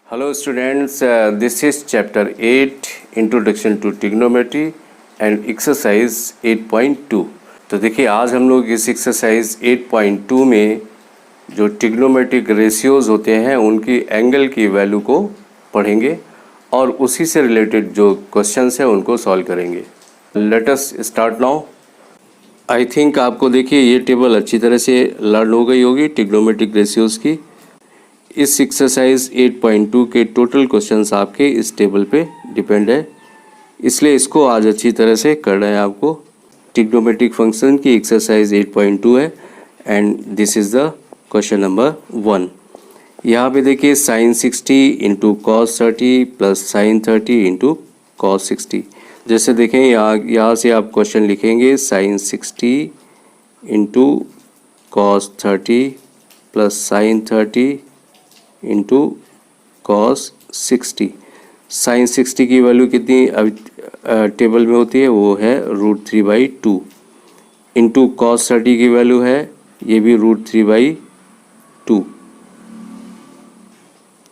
Hello students, this is chapter 8 Introduction to Trigonometry and exercise 8.2। तो देखिए आज हम लोग इस एक्सरसाइज 8.2 में जो ट्रिग्नोमेट्रिक रेशियोज होते हैं उनकी एंगल की वैल्यू को पढ़ेंगे और उसी से रिलेटेड जो क्वेश्चंस हैं उनको सॉल्व करेंगे। Let us start now. I think आपको देखिए ये टेबल अच्छी तरह से लर्न हो गई होगी ट्रिग्नोमेट्रिक रेशियोज की। इस एक्सरसाइज 8.2 के टोटल क्वेश्चंस आपके इस टेबल पे डिपेंड है, इसलिए इसको आज अच्छी तरह से करना है आपको। ट्रिग्नोमेट्रिक फंक्शन की एक्सरसाइज 8.2 है and this is the question number 1। यहाँ पे देखिए sine 60 into cos 30 plus sine 30 into cos 60। जैसे देखें यहाँ से आप क्वेश्चन लिखेंगे sine 60 into cos 30 plus sine 30 into cos 60। Sine 60 की वैल्यू कितनी अभी टेबल में होती है, वो है √3/2 इंटू कॉस 30 की वैल्यू है ये भी √3/2,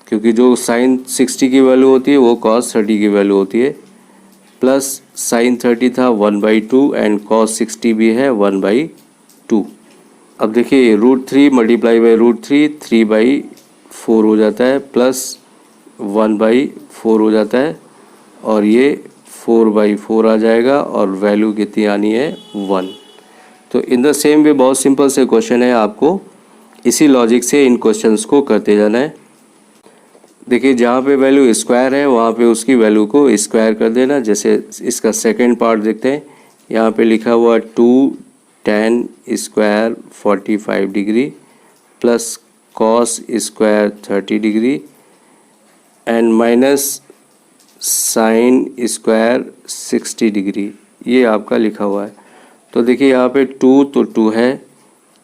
क्योंकि जो साइन 60 की वैल्यू होती है वो कॉस 30 की वैल्यू होती है, प्लस साइन 30 था 1/2 एंड कॉस 60 भी है 1/2। अब देखिए √3 मल्टीप्लाई बाई √3 3/4 हो जाता है, प्लस 1/4 हो जाता है और ये 4/4 आ जाएगा और वैल्यू कितनी आनी है 1। तो इन द सेम वे बहुत सिंपल से क्वेश्चन है, आपको इसी लॉजिक से इन क्वेश्चंस को करते जाना है। देखिए जहाँ पे वैल्यू स्क्वायर है वहाँ पे उसकी वैल्यू को स्क्वायर कर देना। जैसे इसका सेकंड पार्ट देखते हैं, यहाँ पे लिखा हुआ 2 tan square 45 degree plus cos square 30 degree and minus sine square 60 degree, ये आपका लिखा हुआ है। तो देखिए यहाँ पे 2 तो 2 है,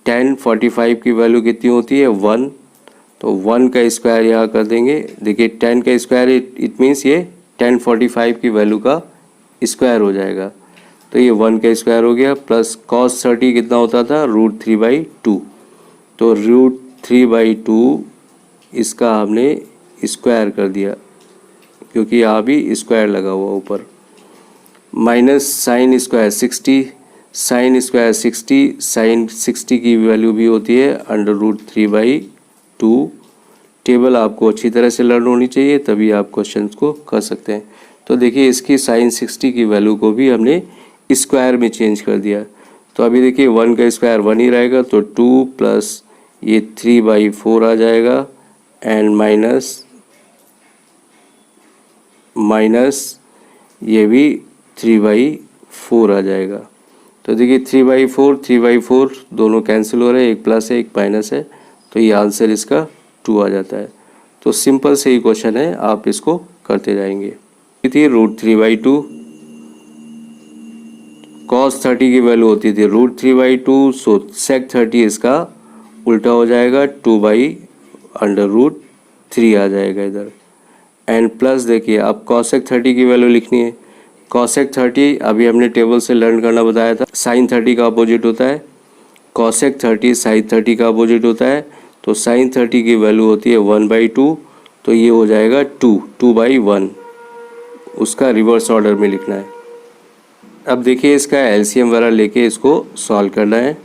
tan 45 की वैल्यू कितनी होती है 1, तो 1 का स्क्वायर यहाँ कर देंगे। देखिए 10 का स्क्वायर इट मीन्स ये tan 45 की वैल्यू का स्क्वायर हो जाएगा, तो ये 1 का स्क्वायर हो गया, प्लस cos 30 कितना होता था √3/2, तो √3/2 इसका हमने स्क्वायर कर दिया क्योंकि यहाँ भी स्क्वायर लगा हुआ ऊपर, minus sine square 60, sine square 60, sine 60 की वैल्यू भी होती है √3/2। टेबल आपको अच्छी तरह से लर्न होनी चाहिए, तभी आप क्वेश्चन को कर सकते हैं। तो देखिए इसकी साइन 60 की वैल्यू को भी हमने स्क्वायर में चेंज कर दिया, तो अभी देखिए 1 का स्क्वायर 1 ही रहेगा, तो 2 प्लस ये 3/4 आ जाएगा एंड माइनस ये भी 3/4 आ जाएगा। तो देखिए 3/4 दोनों कैंसिल हो रहे हैं, एक प्लस है एक माइनस है, तो ये आंसर इसका 2 आ जाता है। तो सिंपल से ही क्वेश्चन है, आप इसको करते जाएंगे। थी √3/2, cos 30 की वैल्यू होती थी √3/2, सो sec 30 इसका उल्टा हो जाएगा 2/√3 आ जाएगा इधर, एंड प्लस देखिए अब cosec 30 की वैल्यू लिखनी है। cosec 30 अभी हमने टेबल से लर्न करना बताया था, sin 30 का अपोजिट होता है, cosec 30 sin 30 का अपोजिट होता है, तो sin 30 की वैल्यू होती है 1/2, तो ये हो जाएगा 2/1, उसका रिवर्स ऑर्डर में लिखना है। अब देखिए इसका एलसीएम वगैरह लेके इसको सॉल्व करना है।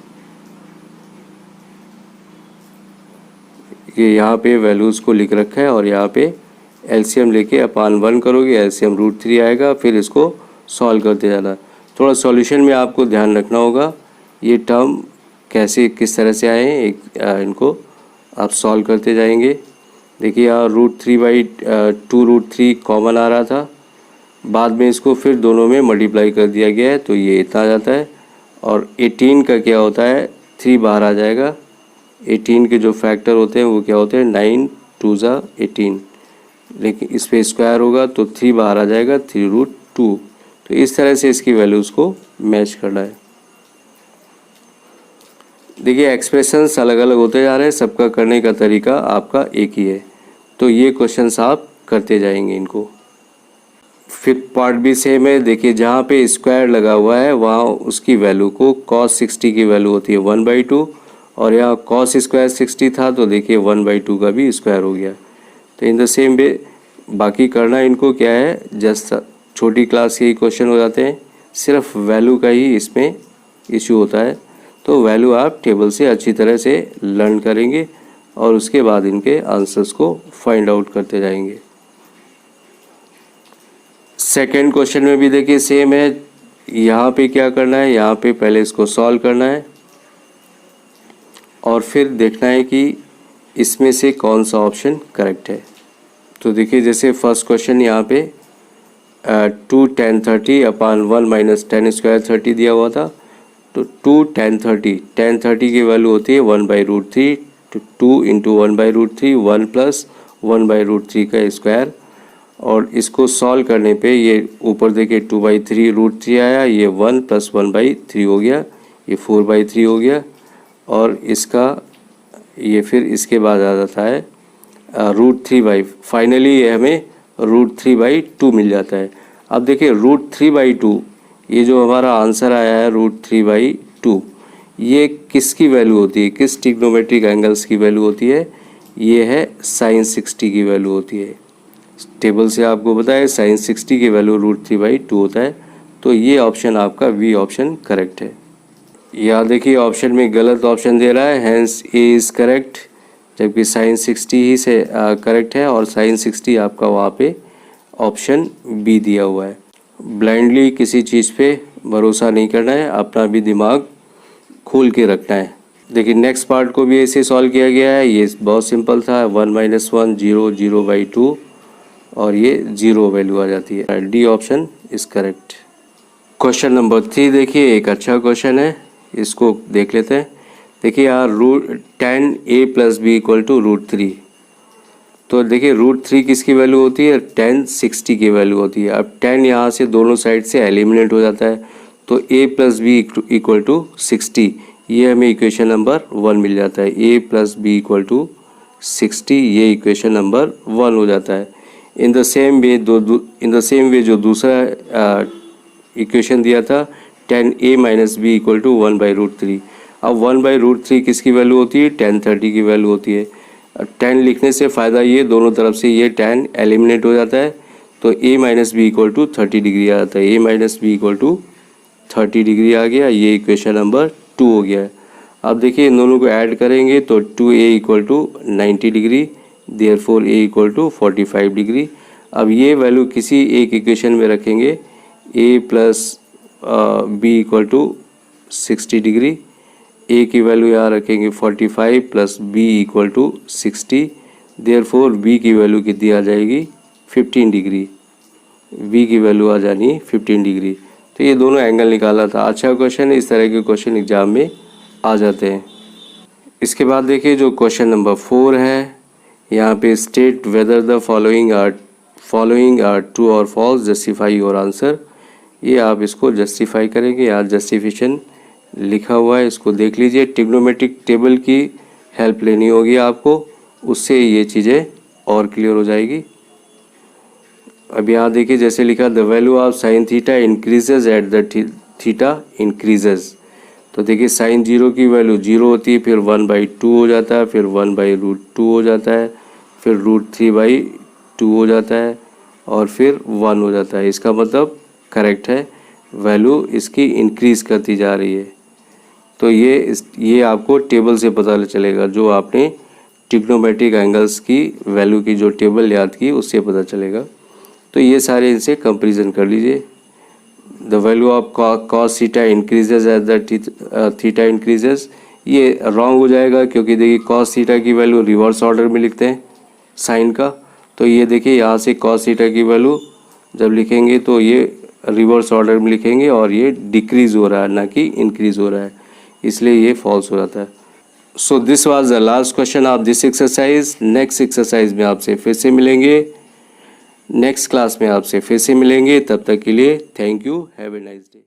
ये यहाँ पे वैल्यूज़ को लिख रखा है और यहाँ पे एलसीएम लेके अपान 1 करोगे, एलसीएम √3 आएगा, फिर इसको सॉल्व करते जाना। थोड़ा सॉल्यूशन में आपको ध्यान रखना होगा, ये टर्म कैसे किस तरह से आए हैं, इनको आप सॉल्व करते जाएंगे। देखिए यहाँ √3/2 कॉमन आ रहा था, बाद में इसको फिर दोनों में मल्टीप्लाई कर दिया गया है, तो ये इतना आ जाता है, और 18 का क्या होता है 3 बाहर आ जाएगा। 18 के जो फैक्टर होते हैं वो क्या होते हैं 9 2 18, लेकिन इस पे स्क्वायर होगा तो 3 बाहर आ जाएगा 3√2। तो इस तरह से इसकी वैल्यूज़ को मैच करना है। देखिए एक्सप्रेशंस अलग अलग होते जा रहे हैं, सबका करने का तरीका आपका एक ही है, तो ये क्वेश्चंस आप करते जाएंगे इनको। फिर पार्ट भी सेम है, देखिए जहाँ पे स्क्वायर लगा हुआ है वहाँ उसकी वैल्यू को cos 60 की वैल्यू होती है 1/2, और यहाँ cos स्क्वायर 60 था तो देखिए 1/2 का भी स्क्वायर हो गया। तो इन द सेम वे बाकी करना इनको क्या है, जस्ट छोटी क्लास के ही क्वेश्चन हो जाते हैं, सिर्फ वैल्यू का ही इसमें इशू होता है। तो वैल्यू आप टेबल से अच्छी तरह से लर्न करेंगे और उसके बाद इनके आंसर्स को फाइंड आउट करते जाएंगे। सेकेंड क्वेश्चन में भी देखिए सेम है। यहाँ पे क्या करना है, यहाँ पे पहले इसको सॉल्व करना है और फिर देखना है कि इसमें से कौन सा ऑप्शन करेक्ट है। तो देखिए जैसे फर्स्ट क्वेश्चन यहाँ पे 2 tan 30 upon 1 minus ten square 30 दिया हुआ था। तो 2 tan 30 की वैल्यू होती है 1/√3, तो 2 इंटू 1/√3 1 प्लस 1/√3 का स्क्वायर। और इसको सॉल्व करने पे ये ऊपर देखिए 2/3√3 आया, ये 1 प्लस 1/3 हो गया, ये 4/3 हो गया। और इसका ये फिर इसके बाद आ जाता है √3/, फाइनली ये हमें √3/2 मिल जाता है। अब देखिए √3/2 ये जो हमारा आंसर आया है √3/2, ये किसकी वैल्यू होती है, किस ट्रिग्नोमेट्रिक एंगल्स की वैल्यू होती है, ये है sin 60 की वैल्यू होती है। टेबल से आपको पता है sin 60 की वैल्यू √3/2 होता है। तो ये ऑप्शन आपका बी ऑप्शन करेक्ट है। यहाँ देखिए ऑप्शन में गलत ऑप्शन दे रहा है, हैंस ए इज़ करेक्ट, जबकि sin 60 ही से करेक्ट है और sin 60 आपका वहाँ पे ऑप्शन बी दिया हुआ है। ब्लाइंडली किसी चीज़ पे भरोसा नहीं करना है, अपना भी दिमाग खोल के रखना है। देखिए नेक्स्ट पार्ट को भी ऐसे सॉल्व किया गया है। ये बहुत सिंपल था, 1 - 1 0 0/2 और ये 0 वैल्यू आ जाती है। D option is correct. Question number 3 देखिए, एक अच्छा क्वेश्चन है, इसको देख लेते हैं। देखिए यहाँ tan a + b = √3। तो देखिए √3 किसकी वैल्यू होती है, tan 60 की वैल्यू होती है। अब tan यहाँ से दोनों साइड से एलिमिनेट हो जाता है, तो a + b = 60, ये हमें इक्वेशन नंबर 1 मिल जाता है। a + b = 60, ये इक्वेशन नंबर 1 हो जाता है। इन द सेम वे जो दूसरा इक्वेशन दिया था tan a - b = 1/√3। अब 1/√3 किसकी वैल्यू होती है, tan 30 की वैल्यू होती है। tan लिखने से फ़ायदा ये दोनों तरफ से ये tan एलिमिनेट हो जाता है, तो a - b = 30 डिग्री आ जाता है। a - b = 30 डिग्री आ गया, ये इक्वेशन नंबर 2 हो गया है। अब देखिए इन दोनों को ऐड करेंगे तो 2a = 90 degree, therefore a = 45 degree. अब ये वैल्यू किसी एक इक्वेशन में रखेंगे, a + b = 60 डिग्री, a की वैल्यू यहाँ रखेंगे 45 प्लस b = 60, देयरफॉर b की वैल्यू कितनी आ जाएगी, 15 डिग्री। b की वैल्यू आ जानी 15 डिग्री। तो ये दोनों एंगल निकाला था। अच्छा क्वेश्चन है, इस तरह के क्वेश्चन एग्जाम में आ जाते हैं। इसके बाद देखिए जो क्वेश्चन नंबर 4 है, यहाँ पे state whether the following are true और फॉल्स, जस्टिफाई योर आंसर। ये आप इसको जस्टिफाई करेंगे, यहाँ जस्टिफिकेशन लिखा हुआ है, इसको देख लीजिए। ट्रिग्नोमेट्रिक टेबल की हेल्प लेनी होगी आपको, उससे ये चीज़ें और क्लियर हो जाएगी। अब यहाँ देखिए जैसे लिखा, the value of sin theta increases at the theta increases. तो देखिए sin 0 की वैल्यू 0 होती है, फिर 1/2 हो जाता है, फिर 1/√2 हो जाता है, फिर √3/2 हो जाता है और फिर 1 हो जाता है। इसका मतलब करेक्ट है, वैल्यू इसकी इंक्रीज़ करती जा रही है। तो ये आपको टेबल से पता चलेगा, जो आपने ट्रिग्नोमेट्रिक एंगल्स की वैल्यू की जो टेबल याद की उससे पता चलेगा। तो ये सारे इनसे कंपैरिजन कर लीजिए। The value of cos theta increases as the theta increases, ये रॉन्ग हो जाएगा क्योंकि देखिए cos थीटा की वैल्यू रिवर्स ऑर्डर में लिखते हैं साइन का। तो ये देखिए यहाँ से cos थीटा की वैल्यू जब लिखेंगे तो ये रिवर्स ऑर्डर में लिखेंगे और ये डिक्रीज हो रहा है, ना कि इंक्रीज हो रहा है, इसलिए ये फॉल्स हो जाता है। So this was the last question of this exercise. Next exercise में आपसे फिर से मिलेंगे, नेक्स्ट क्लास में आपसे फिर से मिलेंगे। तब तक के लिए thank you, have a nice day.